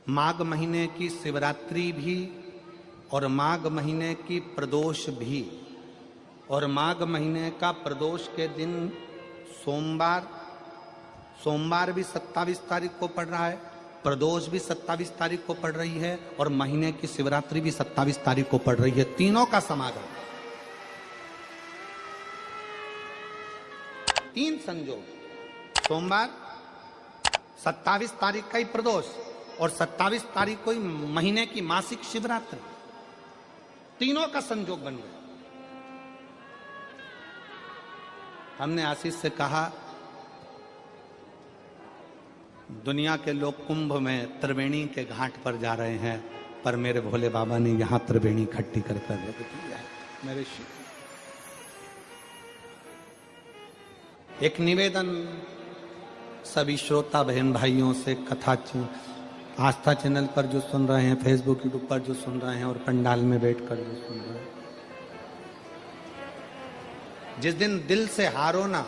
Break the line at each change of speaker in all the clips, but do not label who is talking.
माघ महीने की शिवरात्रि भी और माघ महीने की प्रदोष भी, और माघ महीने का प्रदोष के दिन सोमवार भी 27 तारीख को पड़ रहा है, प्रदोष भी 27 तारीख को पड़ रही है, और महीने की शिवरात्रि भी 27 तारीख को पड़ रही है। तीनों का समागम, तीन संयोग, सोमवार 27 तारीख का ही प्रदोष और 27 तारीख को ही महीने की मासिक शिवरात्रि, तीनों का संयोग बन गया। हमने आशीष से कहा दुनिया के लोग कुंभ में त्रिवेणी के घाट पर जा रहे हैं, पर मेरे भोले बाबा ने यहां त्रिवेणी इकट्ठी कर रख दी है। मेरे एक निवेदन सभी श्रोता बहन भाइयों से, कथा आस्था चैनल पर जो सुन रहे हैं, फेसबुक यूट्यूब पर जो सुन रहे हैं और पंडाल में बैठकर जो सुन रहे हैं, जिस दिन दिल से हारो ना,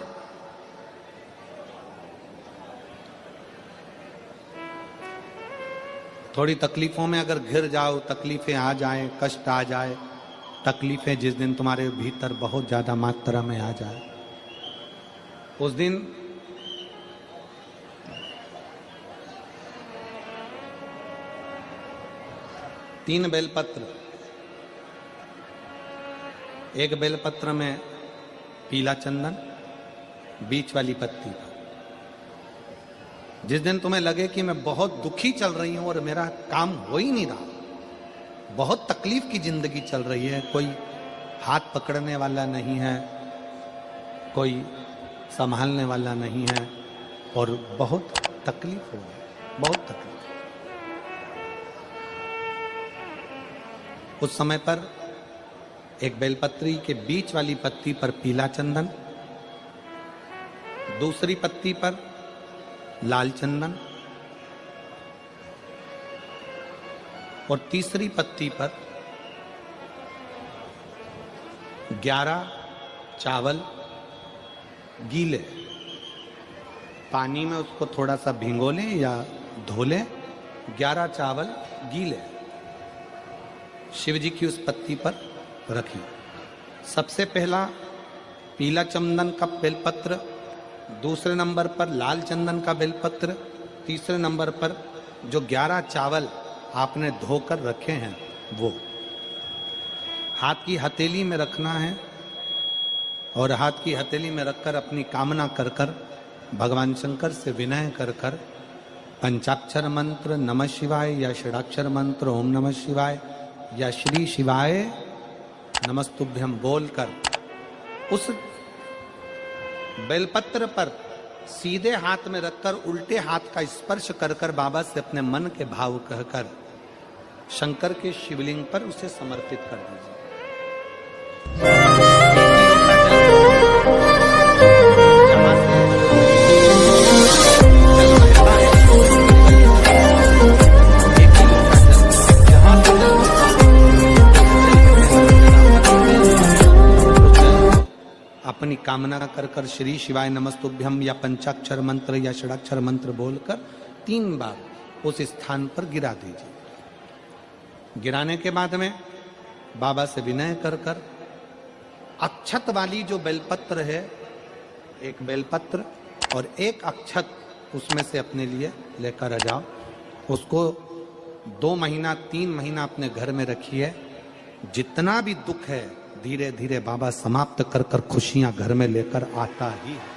थोड़ी तकलीफों में अगर घिर जाओ, तकलीफें आ जाएं, कष्ट आ जाए, तकलीफें जिस दिन तुम्हारे भीतर बहुत ज्यादा मात्रा में आ जाए, उस दिन तीन बेलपत्र, एक बेलपत्र में पीला चंदन, बीच वाली पत्ती, जिस दिन तुम्हें लगे कि मैं बहुत दुखी चल रही हूं और मेरा काम हो ही नहीं रहा, बहुत तकलीफ की जिंदगी चल रही है, कोई हाथ पकड़ने वाला नहीं है, कोई संभालने वाला नहीं है और बहुत तकलीफ हो गई, बहुत तकलीफ। उस समय पर एक बेलपत्री के बीच वाली पत्ती पर पीला चंदन, दूसरी पत्ती पर लाल चंदन और तीसरी पत्ती पर 11 चावल गीले, पानी में उसको थोड़ा सा भिगो लें या धो लें, 11 चावल गीले शिव जी की उस पत्ती पर रखिए। सबसे पहला पीला चंदन का बेलपत्र, दूसरे नंबर पर लाल चंदन का बेलपत्र, तीसरे नंबर पर जो 11 चावल आपने धोकर रखे हैं वो हाथ की हथेली में रखना है, और हाथ की हथेली में रखकर अपनी कामना कर कर भगवान शंकर से विनय कर कर पंचाक्षर मंत्र नमः शिवाय या षडाक्षर मंत्र ओम नमः शिवाय या श्री शिवाय नमस्तुभ्यम बोलकर उस बेलपत्र पर सीधे हाथ में रखकर उल्टे हाथ का स्पर्श कर कर बाबा से अपने मन के भाव कहकर शंकर के शिवलिंग पर उसे समर्पित कर दीजिए। अपनी कामना कर कर श्री शिवाय नमस्तुभ्यम या पंचाक्षर मंत्र या षडाक्षर मंत्र बोलकर 3 बार उस स्थान पर गिरा दीजिए। गिराने के बाद में बाबा से विनय कर कर अक्षत वाली जो बेलपत्र है, एक बेलपत्र और एक अक्षत उसमें से अपने लिए लेकर आ जाओ। उसको 2 महीना 3 महीना अपने घर में रखिए। जितना भी दुख है धीरे धीरे बाबा समाप्त कर कर खुशियां घर में लेकर आता ही है।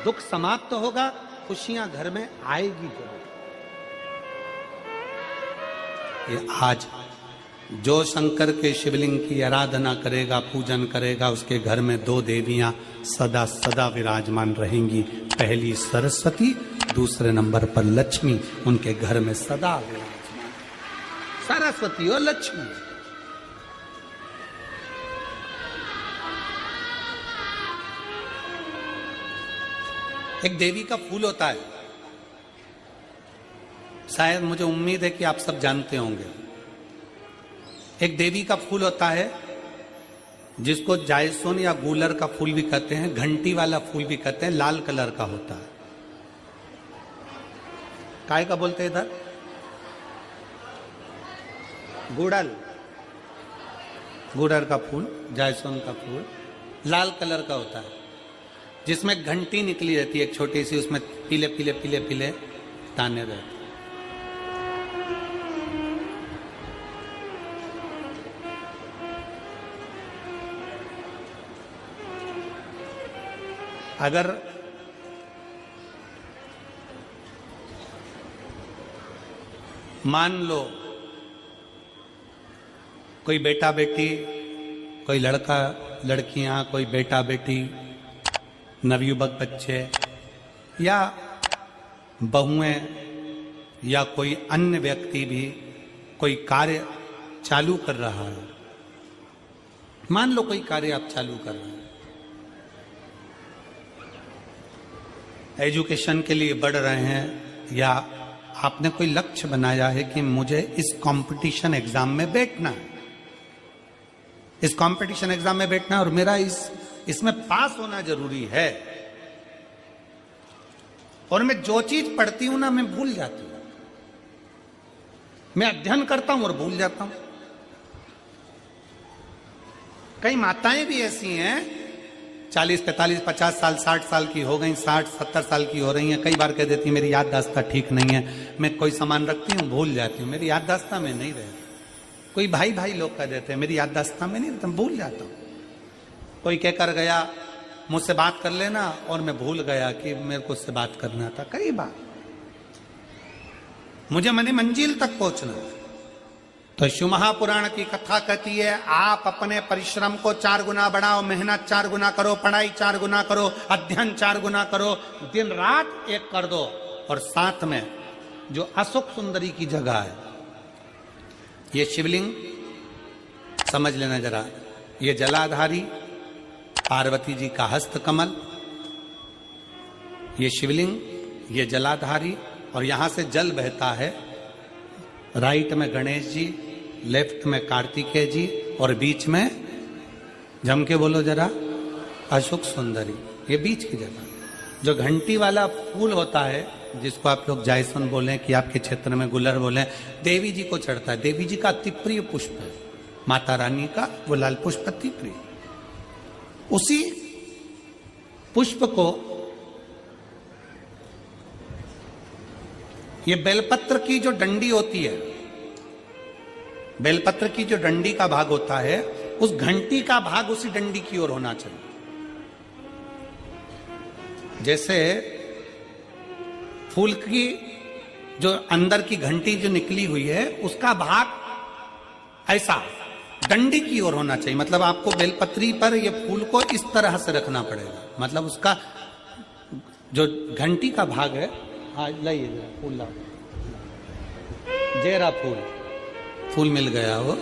दुख समाप्त होगा, खुशियां घर में आएगी जरूर। ये आज जो शंकर के शिवलिंग की आराधना करेगा, पूजन करेगा, उसके घर में 2 देवियां सदा सदा विराजमान रहेंगी। पहली सरस्वती, दूसरे नंबर पर लक्ष्मी, उनके घर में सदा विराजमान। सरस्वती और लक्ष्मी। एक देवी का फूल होता है, शायद मुझे उम्मीद है कि आप सब जानते होंगे। एक देवी का फूल होता है जिसको जायसोन या गूलर का फूल भी कहते हैं, घंटी वाला फूल भी कहते हैं, लाल कलर का होता है। काय का बोलते हैं इधर? गुड़ल, गुड़र का फूल, जायसवान का फूल लाल कलर का होता है, जिसमें घंटी निकली रहती है एक छोटी सी, उसमें पीले पीले पीले पीले दाने रहते। अगर मान लो कोई बेटा बेटी, कोई लड़का लड़कियां, कोई बेटा बेटी, नवयुवक बच्चे या बहुएं या कोई अन्य व्यक्ति भी कोई कार्य चालू कर रहा है, मान लो कोई कार्य आप चालू कर रहे हैं, एजुकेशन के लिए बढ़ रहे हैं, या आपने कोई लक्ष्य बनाया है कि मुझे इस कंपटीशन एग्जाम में बैठना है, इस कंपटीशन एग्जाम में बैठना और मेरा इसमें पास होना जरूरी है, और मैं जो चीज पढ़ती हूं ना मैं भूल जाती हूं, मैं अध्ययन करता हूं और भूल जाता हूं। कई माताएं भी ऐसी हैं 40, 45, 50 साल, 60 साल की हो गई, 60, 70 साल की हो रही हैं, कई बार कह देती हैं मेरी याददाश्त ठीक नहीं है, मैं कोई सामान रखती हूँ भूल जाती हूँ, मेरी याददाश्त में नहीं रहती। कोई भाई भाई लोग कह देते हैं मेरी याददाश्त में नहीं रहता, भूल जाता हूँ। कोई कहकर गया मुझसे बात कर लेना और मैं भूल गया कि मेरे को उससे बात करना था। कई बार मुझे मनी मंजिल तक पहुंचना है। तो शिव महापुराण की कथा कहती है आप अपने परिश्रम को 4 गुना बढ़ाओ, मेहनत 4 गुना करो, पढ़ाई 4 गुना करो, अध्ययन 4 गुना करो, दिन रात एक कर दो। और साथ में जो अशोक सुंदरी की जगह है, ये शिवलिंग समझ लेना जरा, ये जलाधारी पार्वती जी का हस्त कमल, ये शिवलिंग, ये जलाधारी, और यहां से जल बहता है। राइट में गणेश जी, लेफ्ट में कार्तिकेय जी, और बीच में जम के बोलो जरा अशोक सुंदरी। ये बीच की जगह जो घंटी वाला फूल होता है, जिसको आप लोग जायसवान बोलें कि आपके क्षेत्र में गुलर बोलें, देवी जी को चढ़ता है। देवी जी का अति प्रिय पुष्प है, माता रानी का वो लाल पुष्प अति प्रिय। उसी पुष्प को ये बेलपत्र की जो डंडी होती है, बेलपत्र की जो डंडी का भाग होता है, उस घंटी का भाग उसी डंडी की ओर होना चाहिए। जैसे फूल की जो अंदर की घंटी जो निकली हुई है, उसका भाग ऐसा डंडी की ओर होना चाहिए। मतलब आपको बेलपत्री पर ये फूल को इस तरह से रखना पड़ेगा। मतलब उसका जो घंटी का भाग है, हाँ लाइए फूल लाओ, जेरा फूल मिल गया वो।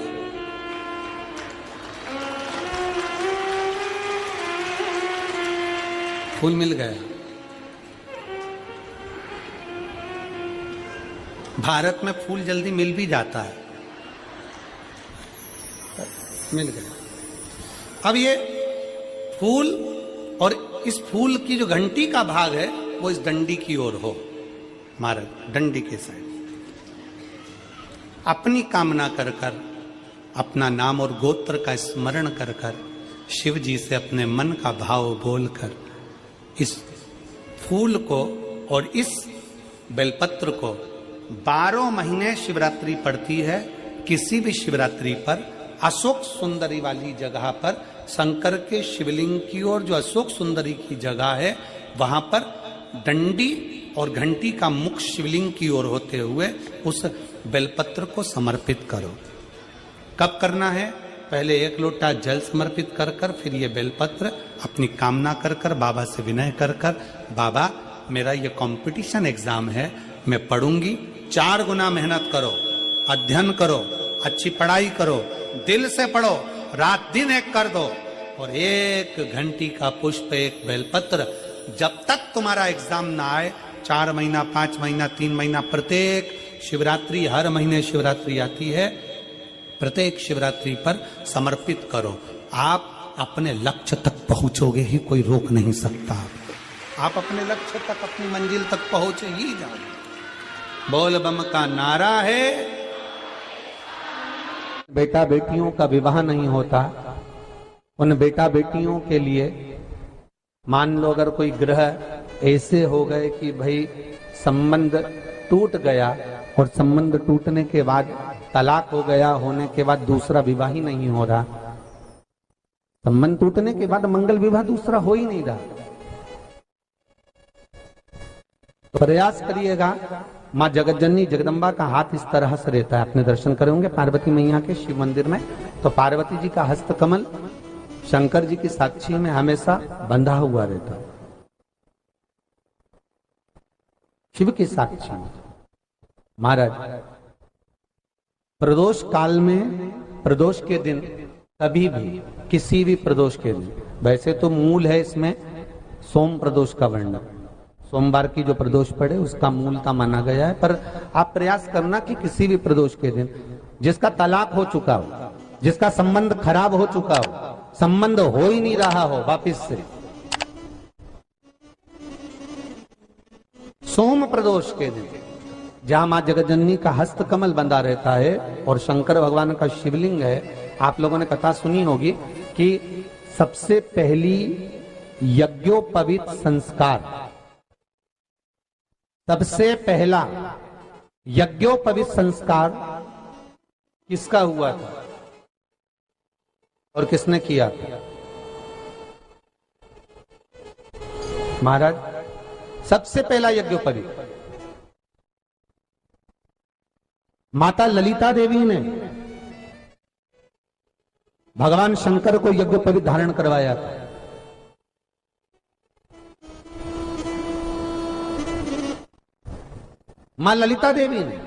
फूल मिल गया। भारत में फूल जल्दी मिल भी जाता है, मिल गया। अब ये फूल और इस फूल की जो घंटी का भाग है वो इस डंडी की ओर हो, मारा डंडी के साइड। अपनी कामना कर कर, अपना नाम और गोत्र का स्मरण कर कर, शिव जी से अपने मन का भाव बोलकर इस फूल को और इस बेलपत्र को 12 महीने शिवरात्रि पड़ती है। किसी भी शिवरात्रि पर अशोक सुंदरी वाली जगह पर, शंकर के शिवलिंग की ओर जो अशोक सुंदरी की जगह है, वहां पर डंडी और घंटी का मुख शिवलिंग की ओर होते हुए उस बेलपत्र को समर्पित करो। कब करना है? पहले 1 लोटा जल समर्पित कर कर, फिर ये बेलपत्र अपनी कामना कर कर, बाबा से विनय कर कर, बाबा मेरा ये कंपटीशन एग्जाम है, मैं पढ़ूंगी, 4 गुना मेहनत करो, अध्ययन करो, अच्छी पढ़ाई करो, दिल से पढ़ो, रात दिन एक कर दो, और 1 घंटी का पुष्प, 1 बेलपत्र, जब तक तुम्हारा एग्जाम ना आए, 4 महीना, 5 महीना, 3 महीना, प्रत्येक शिवरात्रि, हर महीने शिवरात्रि आती है, प्रत्येक शिवरात्रि पर समर्पित करो। आप अपने लक्ष्य तक पहुंचोगे ही, कोई रोक नहीं सकता। आप अपने लक्ष्य तक, अपनी मंजिल तक पहुंचे ही जाओगे। बोल बम का नारा है।
बेटा बेटियों का विवाह नहीं होता, उन बेटा बेटियों के लिए मान लो अगर कोई ग्रह ऐसे हो गए कि भाई संबंध टूट गया और संबंध टूटने के बाद तलाक हो गया, होने के बाद दूसरा विवाह ही नहीं हो रहा, संबंध टूटने के बाद मंगल विवाह दूसरा हो ही नहीं रहा, तो प्रयास करिएगा। माँ जगतजननी जगदम्बा का हाथ इस तरह से रहता है, आपने दर्शन करे होंगे पार्वती मैया के शिव मंदिर में, तो पार्वती जी का हस्त कमल शंकर जी की साक्षी में हमेशा बंधा हुआ रहता है, शिव की साक्षी में। महाराज प्रदोष काल में, प्रदोष के दिन कभी भी, किसी भी प्रदोष के दिन, वैसे तो मूल है इसमें सोम प्रदोष का वर्णन, सोमवार की जो प्रदोष पड़े उसका मूलता माना गया है, पर आप प्रयास करना कि किसी भी प्रदोष के दिन जिसका तलाक हो चुका हो, जिसका संबंध खराब हो चुका हो, संबंध हो ही नहीं रहा हो वापिस से, सोम प्रदोष के दिन जहां मां जगतजननी का हस्त कमल बंधा रहता है और शंकर भगवान का शिवलिंग है। आप लोगों ने कथा सुनी होगी कि सबसे पहली यज्ञोपवीत संस्कार, सबसे पहला यज्ञोपवीत संस्कार किसका हुआ था और किसने किया था? महाराज सबसे पहला यज्ञोपवीत माता ललिता देवी ने भगवान शंकर को यज्ञोपवीत धारण करवाया था। मां ललिता देवी ने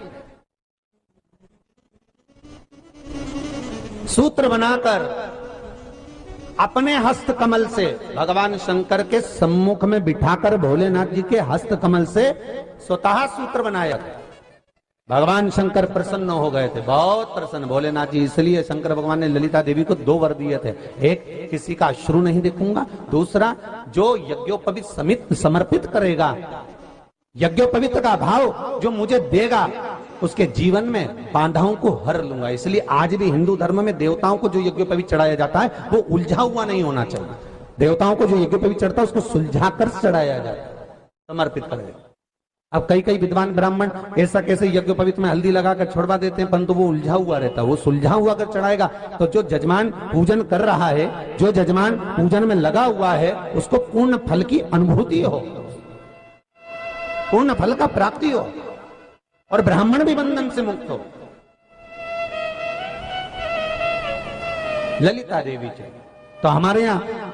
सूत्र बनाकर अपने हस्त कमल से भगवान शंकर के सम्मुख में बिठाकर भोलेनाथ जी के हस्त कमल से स्वतः सूत्र बनाया था। भगवान शंकर प्रसन्न हो गए थे, बहुत प्रसन्न भोलेनाथ जी, इसलिए शंकर भगवान ने ललिता देवी को 2 वर दिए थे, एक किसी का अश्रु नहीं देखूंगा, दूसरा जो यज्ञोपवीत समित समर्पित करेगा, यज्ञोपवीत का भाव जो मुझे देगा उसके जीवन में बाधाओं को हर लूंगा। इसलिए आज भी हिंदू धर्म में देवताओं को जो यज्ञोपवीत चढ़ाया जाता है वो उलझा हुआ नहीं होना चाहिए। देवताओं को जो यज्ञोपवीत चढ़ता है उसको सुलझा कर चढ़ाया जाता है, समर्पित करेगा। अब कई विद्वान ब्राह्मण ऐसा कैसे यज्ञोपवीत में हल्दी लगाकर छोड़वा देते हैं, परंतु वो उलझा हुआ रहता है, वो सुलझा हुआ अगर चढ़ाएगा तो जो जजमान पूजन कर रहा है, जो जजमान पूजन में लगा हुआ है, उसको पूर्ण फल की अनुभूति हो, पूर्ण फल का प्राप्ति हो और ब्राह्मण भी बंधन से मुक्त हो। ललिता देवी जी तो हमारे यहाँ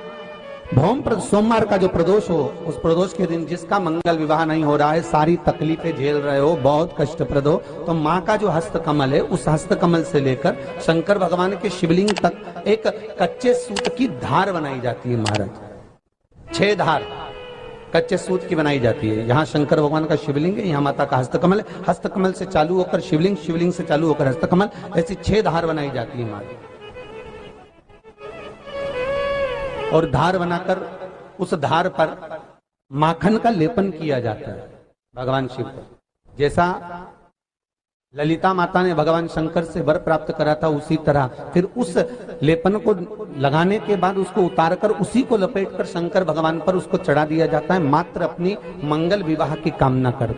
भौम सोमवार का जो प्रदोष हो, उस प्रदोष के दिन जिसका मंगल विवाह नहीं हो रहा है, सारी तकलीफें झेल रहे हो, बहुत कष्टप्रद हो, तो माँ का जो हस्त कमल है उस हस्त कमल से लेकर शंकर भगवान के शिवलिंग तक एक कच्चे सूत की धार बनाई जाती है। महाराज 6 धार कच्चे सूत की बनाई जाती है। यहाँ शंकर भगवान का शिवलिंग है, यहाँ माता का हस्तकमल है, हस्तकमल से चालू होकर शिवलिंग, शिवलिंग से चालू होकर हस्तकमल, ऐसी 6 धार बनाई जाती है माता। और धार बनाकर उस धार पर माखन का लेपन किया जाता है भगवान शिव को। जैसा ललिता माता ने भगवान शंकर से वर प्राप्त करा था, उसी तरह फिर उस लेपन को लगाने के बाद उसको उतारकर उसी को लपेटकर शंकर भगवान पर उसको चढ़ा दिया जाता है, मात्र अपनी मंगल विवाह की कामना कर।